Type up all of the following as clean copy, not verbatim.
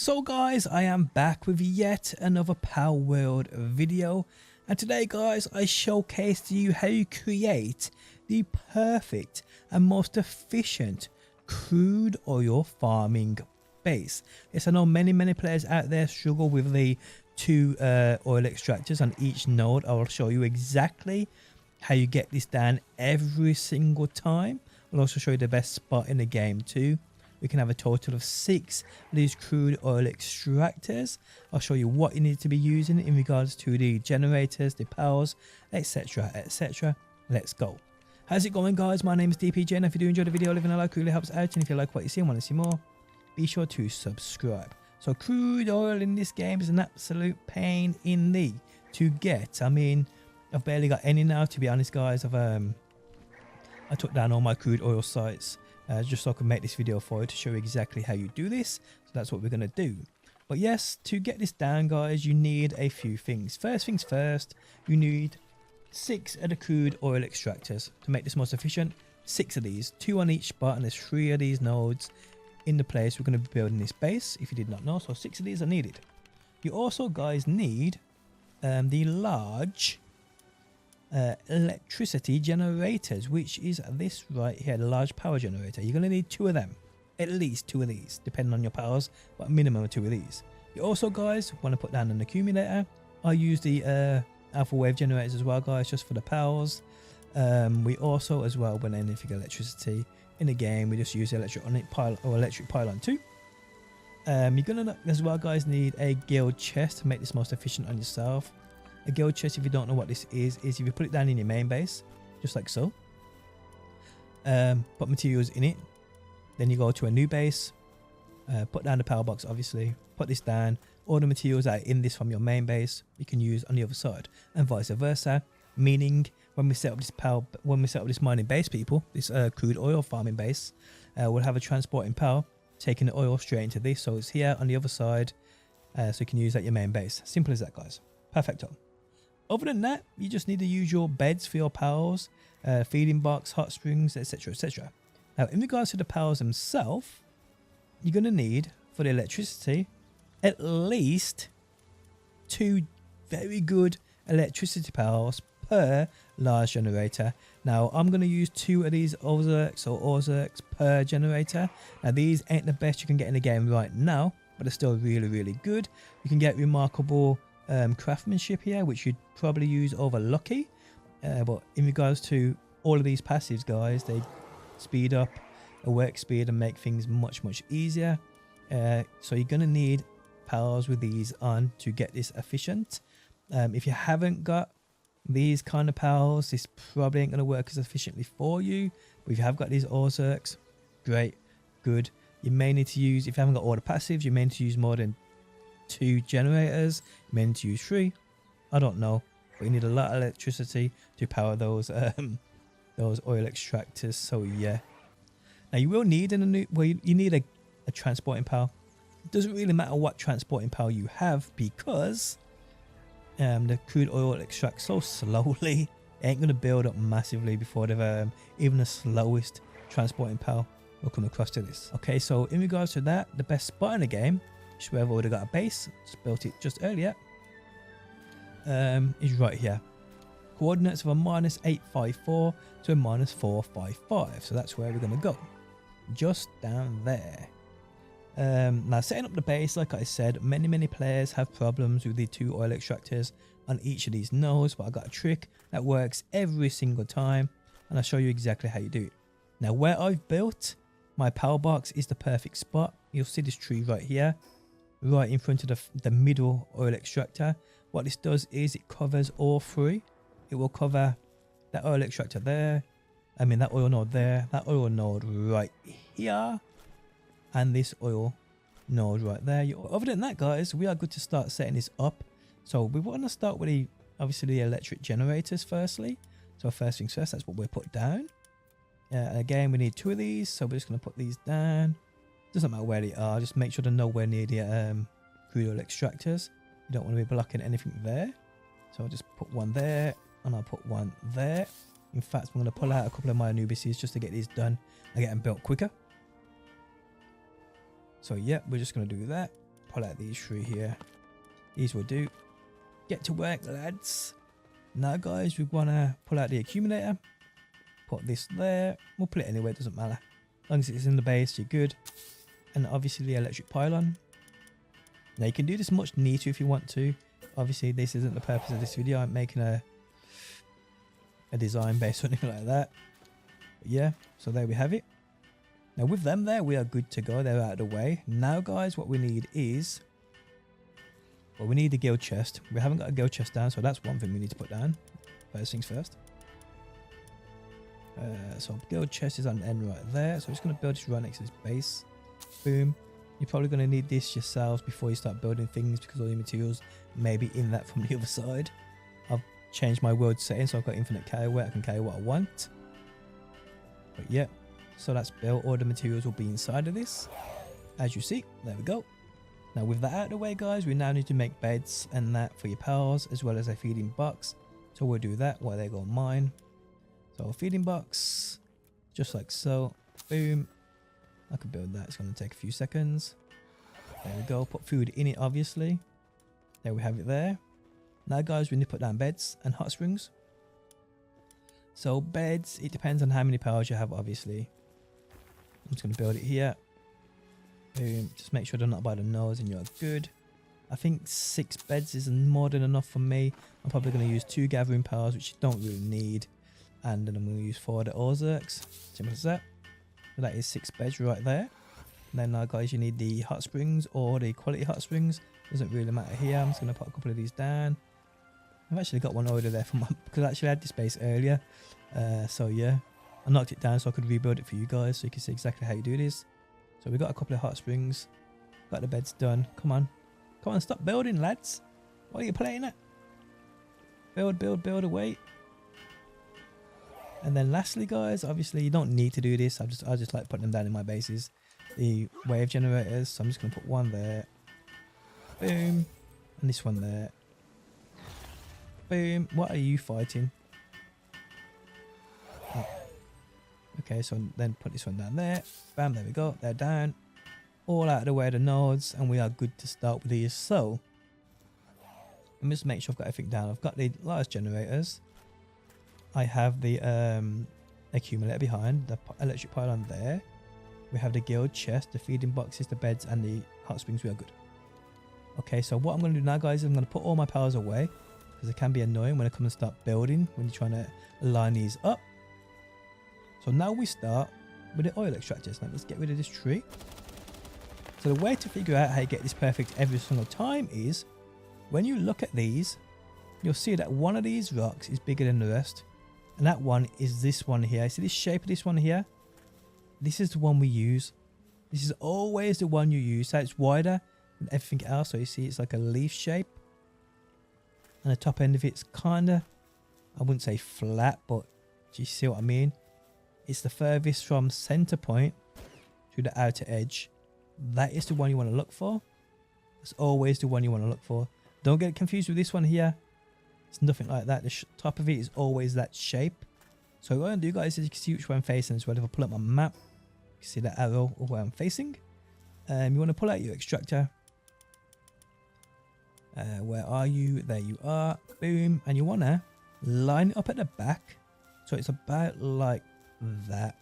So guys, I am back with yet another Palworld video, and today guys I showcase to you how you create the perfect and most efficient crude oil farming base. Yes, I know many players out there struggle with the two oil extractors on each node. I will show you exactly how you get this done every single time. I'll also show you the best spot in the game too. We can have a total of 6 of these crude oil extractors. I'll show you what you need to be using in regards to the generators, the powers, etc, etc. Let's go. How's it going guys? My name is tthe, and if you do enjoy the video, leaving a like really helps out, and if you like what you see and want to see more, be sure to subscribe. So crude oil in this game is an absolute pain in the to get. I mean, I've barely got any now, to be honest guys. I took down all my crude oil sites just so I can make this video for you to show you exactly how you do this. So that's what we're going to do. But yes, to get this down guys, you need a few things. First things first, you need 6 of the crude oil extractors to make this most efficient. 6 of these, 2 on each spot, and there's 3 of these nodes in the place we're going to be building this base, if you did not know. So 6 of these are needed. You also guys need the large electricity generators, which is this right here, the large power generator. You're going to need 2 of them, at least 2 of these, depending on your powers, but a minimum of 2 of these. You also guys want to put down an accumulator. I use the alpha wave generators as well guys, just for the powers. We also as well, when anything electricity in the game, we just use electric pylon too. You're gonna as well guys need a guild chest to make this most efficient on yourself. A guild chest, if you don't know what this is if you put it down in your main base, just like so, put materials in it, then you go to a new base, put down the power box, obviously, put this down. All the materials that are in this from your main base you can use on the other side, and vice versa. Meaning when we set up this mining base, people, this crude oil farming base, we'll have a transporting power taking the oil straight into this, so it's here on the other side, so you can use that your main base. Simple as that guys. Perfecto. Other than that, you just need to use your beds for your powers, feeding box, hot springs, etc, etc. Now in regards to the powers themselves, you're going to need for the electricity at least 2 very good electricity powers per large generator. Now I'm going to use 2 of these ozerks per generator. Now these ain't the best you can get in the game right now, but they're still really good. You can get remarkable craftsmanship here, which you'd probably use over lucky, but in regards to all of these passives guys, they speed up a work speed and make things much easier. So you're going to need powers with these on to get this efficient. If you haven't got these kind of powers, this probably ain't going to work as efficiently for you. But if you have got these ozerks, great, good. You may need to use, if you haven't got all the passives, you may need to use more than 2 generators, you may need to use 3, I don't know, but you need a lot of electricity to power those oil extractors. So yeah, now you will need you need a transporting power. It doesn't really matter what transporting power you have, because the crude oil extracts so slowly, it ain't going to build up massively before they've even the slowest transporting power will come across to this. Okay, so in regards to that, the best spot in the game, which where I've already got a base, just built it just earlier, is right here. Coordinates of a -854 to a -455. So that's where we're going to go, just down there. Now setting up the base, like I said, many players have problems with the 2 oil extractors on each of these nodes, but I got a trick that works every single time, and I'll show you exactly how you do it. Now where I've built my power box is the perfect spot. You'll see this tree right here, right in front of the middle oil extractor. What this does is it covers all 3. It will cover that oil extractor there, that oil node there, that oil node right here, and this oil node right there. Other than that guys, we are good to start setting this up. So we want to start with obviously the electric generators firstly. So first things first, that's what we'll put down. Again, we need 2 of these, so we're just going to put these down. Doesn't matter where they are, just make sure they're nowhere near the crude oil extractors. You don't want to be blocking anything there. So I'll just put 1 there, and I'll put 1 there. In fact, I'm going to pull out a couple of my Anubises just to get these done and get them built quicker. So yeah, we're just going to do that. pull out these 3 here. These will do. Get to work, lads. Now guys, we want to pull out the accumulator. Put this there. We'll put it anywhere, it doesn't matter. As long as it's in the base, you're good. And obviously the electric pylon. Now you can do this much neater if you want to. Obviously this isn't the purpose of this video. I'm making a design based on anything like that. But yeah, so there we have it. Now with them there, we are good to go. They're out of the way. Now guys, what we need is, well, we need the guild chest. We haven't got a guild chest down, so that's one thing we need to put down. First things first. So guild chest is on the end right there. So I'm just going to build this right next to this base. Boom. You're probably going to need this yourselves before you start building things, because all your materials may be in that from the other side. I've changed my world setting, so I've got infinite carry where I can carry what I want. But yeah, so that's built. All the materials will be inside of this. As you see, there we go. Now with that out of the way guys, we now need to make beds and that for your pals, as well as a feeding box. So we'll do that while they go mine. So a feeding box, just like so. Boom. I can build that. It's going to take a few seconds. There we go. Put food in it, obviously. There we have it there. Now guys, we need to put down beds and hot springs. So beds, it depends on how many powers you have, obviously. I'm just going to build it here. Boom. Just make sure they're not by the nose and you're good. I think 6 beds is more than enough for me. I'm probably going to use 2 gathering powers, which you don't really need. And then I'm going to use 4 of the Ozerks. Simple as that. So that is 6 beds right there. And then now guys, you need the hot springs or the quality hot springs. Doesn't really matter here. I'm just going to put a couple of these down. I've actually got one order there for my, because I actually had this base earlier. So yeah, I knocked it down so I could rebuild it for you guys, so you can see exactly how you do this. So we got a couple of hot springs. Got the beds done. Come on. Come on, stop building, lads. What are you playing at? Build, build, build away. And then lastly guys, obviously you don't need to do this. I just like putting them down in my bases. The wave generators. So I'm just going to put one there. Boom. And this one there. Boom. What are you fighting? Oh. Okay, so then put this one down there. Bam, there we go. They're down. All out of the way of the nodes. And we are good to start with these. So, let me just make sure I've got everything down. I've got the large generators. I have the accumulator behind. The electric pylon there. We have the guild chest, the feeding boxes, the beds, and the hot springs. We are good. Okay, so what I'm going to do now, guys, is I'm going to put all my powers away, because it can be annoying when I come and start building, when you're trying to line these up. So now we start with the oil extractors. Now let's get rid of this tree. So the way to figure out how you get this perfect every single time is, when you look at these, you'll see that one of these rocks is bigger than the rest. And that one is this one here. See this shape of this one here? This is the one we use. This is always the one you use. So it's wider than everything else. So you see it's like a leaf shape. And the top end of it's kind of, I wouldn't say flat, but do you see what I mean? It's the furthest from center point to the outer edge. That is the one you want to look for. It's always the one you want to look for. Don't get confused with this one here. It's nothing like that. The top of it is always that shape. So what I'm going to do, guys, is you can see which way I'm facing as well. If I pull up my map, you can see that arrow of where I'm facing. You want to pull out your extractor. Where are you? There you are. Boom. And you want to line it up at the back. So it's about like that.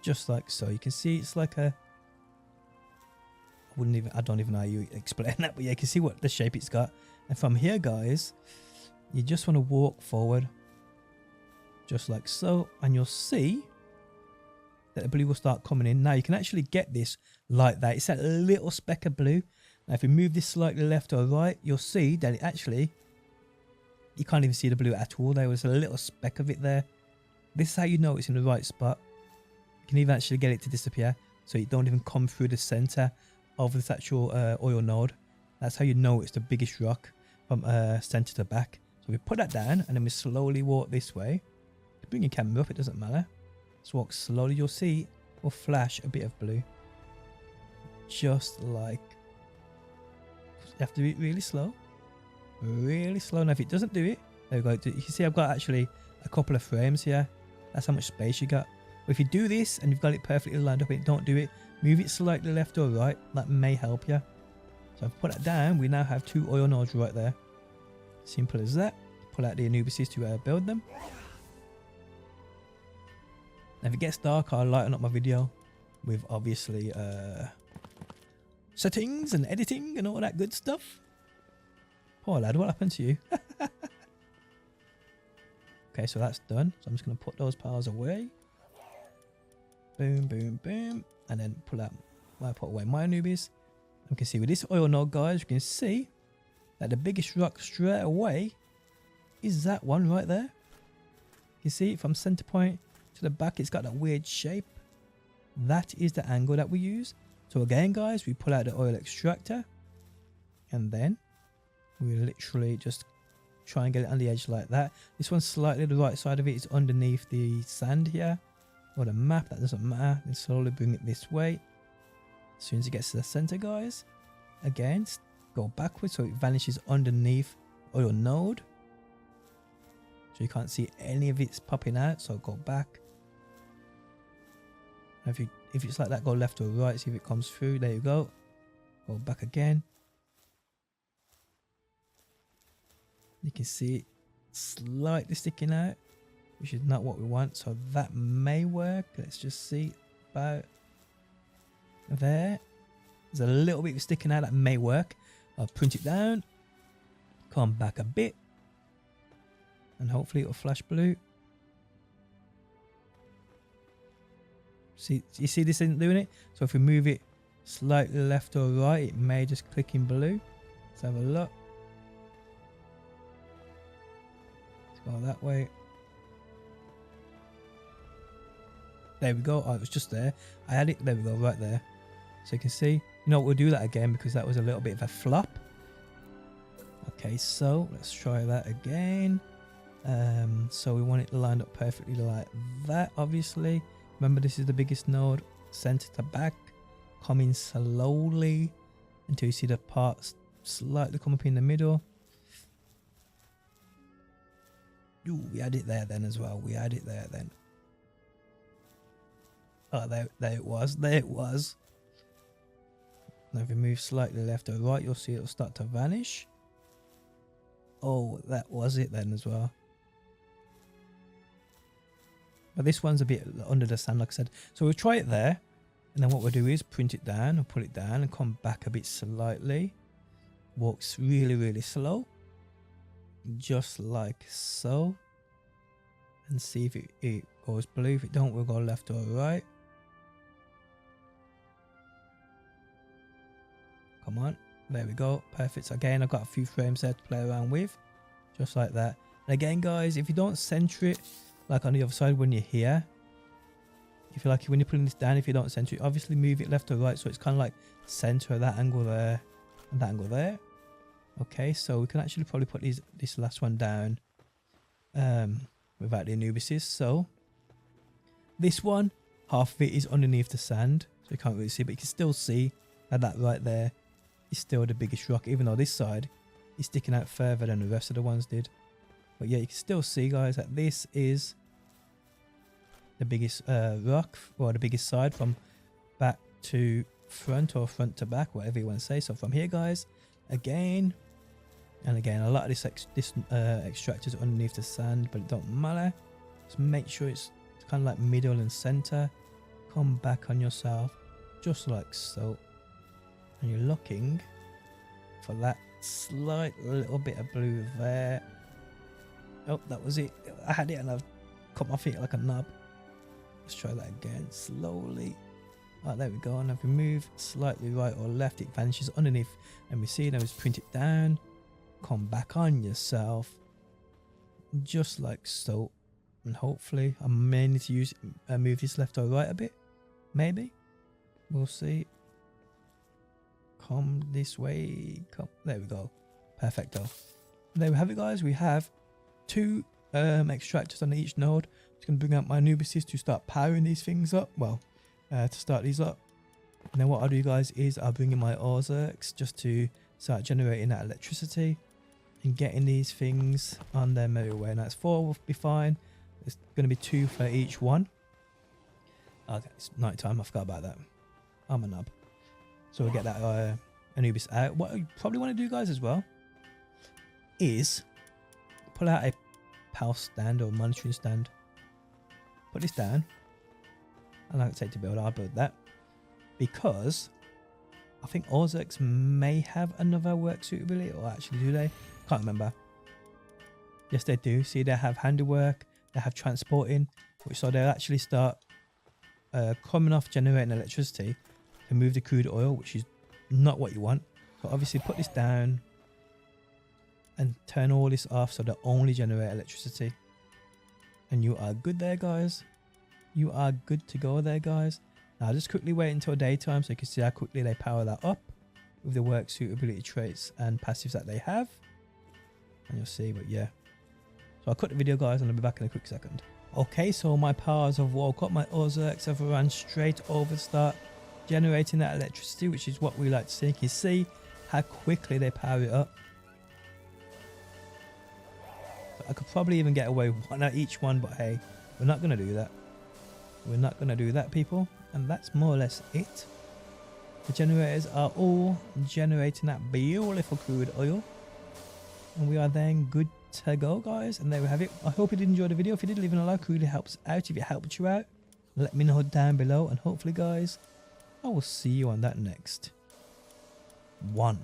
Just like so. You can see it's like a... I don't even know how you explain that. But yeah, you can see what the shape it's got. And from here, guys, you just want to walk forward. Just like so. And you'll see that the blue will start coming in. Now you can actually get this like that. It's that little speck of blue. Now if you move this slightly left or right, you'll see that it actually, you can't even see the blue at all. There was a little speck of it there. This is how you know it's in the right spot. You can even actually get it to disappear, so you don't even come through the center of this actual oil node. That's how you know it's the biggest rock from center to back. So we put that down and then we slowly walk this way. Bring your camera up, it doesn't matter. Just walk slowly. You'll see we'll flash a bit of blue. Just like... You have to do it really slow. Really slow. Now if it doesn't do it, there we go. You can see I've got actually a couple of frames here. That's how much space you got. But if you do this and you've got it perfectly lined up and don't do it, move it slightly left or right. That may help you. So I've put that down. We now have 2 oil nodes right there. Simple as that. Pull out the Anubises to build them. Now if it gets dark, I'll lighten up my video with obviously settings and editing and all that good stuff. Poor lad, what happened to you? Okay, so that's done. So I'm just going to put those piles away. Boom, boom, boom. And then pull out, I put away my Anubis. You can see with this oil node, guys, you can see that the biggest rock straight away is that one right there. You see, from center point to the back, it's got that weird shape. That is the angle that we use. So again, guys, we pull out the oil extractor and then we literally just try and get it on the edge like that. This one's slightly the right side of it is underneath the sand here or the map. That doesn't matter. Then slowly bring it this way. As soon as it gets to the center, guys, again, go backwards so it vanishes underneath oil node. So you can't see any of it's popping out. So go back. If it's like that, go left or right, see if it comes through. There you go. Go back again. You can see it slightly sticking out, which is not what we want. So that may work. Let's just see about there. There's a little bit sticking out that may work. I'll print it down. Come back a bit. And hopefully it'll flash blue. See, you see this isn't doing it? So if we move it slightly left or right, it may just click in blue. Let's have a look. Let's go that way. There we go. Oh, it was just there. I had it. There we go, right there. So you can see. You know what, we'll do that again because that was a little bit of a flop. Okay, so let's try that again. So we want it lined up perfectly like that, obviously. Remember, this is the biggest node, center to back, coming slowly until you see the parts slightly come up in the middle. Ooh, we had it there then as well. We had it there then. Oh, there it was. There it was. Now if we move slightly left or right, you'll see it'll start to vanish. Oh, that was it then as well. But this one's a bit under the sand, like I said. So we'll try it there. And then what we'll do is print it down or pull it down and come back a bit slightly. Walks really, really slow. Just like so. And see if it goes blue. If it don't, we'll go left or right. Come on. There we go. Perfect. So again, I've got a few frames there to play around with. Just like that. And again, guys, if you don't center it, like on the other side when you're here, if you like, when you're putting this down, if you don't center it, obviously move it left or right, so it's kind of like center of that angle there and that angle there. Okay, so we can actually probably put this last one down without the Anubises. So this one, half of it is underneath the sand, so you can't really see, but you can still see that right there is still the biggest rock, even though this side is sticking out further than the rest of the ones did. But yeah, you can still see, guys, that this is the biggest rock, or the biggest side from back to front or front to back, whatever you want to say. So from here, guys, again and again, a lot of this extractor is underneath the sand, but it don't matter. Just make sure it's kind of like middle and center. Come back on yourself, just like so. And you're looking for that slight little bit of blue there. Oh, that was it. I had it and I've cut my feet like a knob. Let's try that again, slowly. Right, there we go. And if we move slightly right or left, it vanishes underneath. And we see now is print it down. Come back on yourself. Just like so. And hopefully, I may need to move this left or right a bit. Maybe. We'll see. Come this way. Come. There we go. Perfecto. There we have it, guys. We have 2 extractors on each node. Just going to bring out my Anubises to start powering these things up. Well, to start these up. And then what I'll do, guys, is I'll bring in my Ozerks just to start generating that electricity and getting these things on their merry way. Now it's 4 will be fine. It's going to be 2 for each one. Okay, it's night time. I forgot about that. I'm a knob. So we'll get that Anubis out. What you probably want to do, guys, as well, is pull out a PAL stand or monitoring stand. Put this down. How long it take to build? I'll build that. Because I think Orzux may have another work suitability, or actually do they? Can't remember. Yes, they do. See, they have handiwork, they have transporting, which so they'll actually start coming off generating electricity to move the crude oil, which is not what you want. So obviously put this down and turn all this off so they only generate electricity. And you are good there, guys. You are good to go there, guys. Now just quickly wait until daytime so you can see how quickly they power that up with the work suitability traits and passives that they have. And you'll see, but yeah. So I'll cut the video, guys, and I'll be back in a quick second. Okay, so my powers have woke up. My Orzux have run straight over to start generating that electricity, which is what we like to see. You can see how quickly they power it up. I could probably even get away with one at each one, but hey, we're not going to do that. We're not going to do that, people. And that's more or less it. The generators are all generating that beautiful crude oil. And we are then good to go, guys. And there we have it. I hope you did enjoy the video. If you did, leaving a like really helps out. If it helped you out, let me know down below. And hopefully, guys, I will see you on that next one.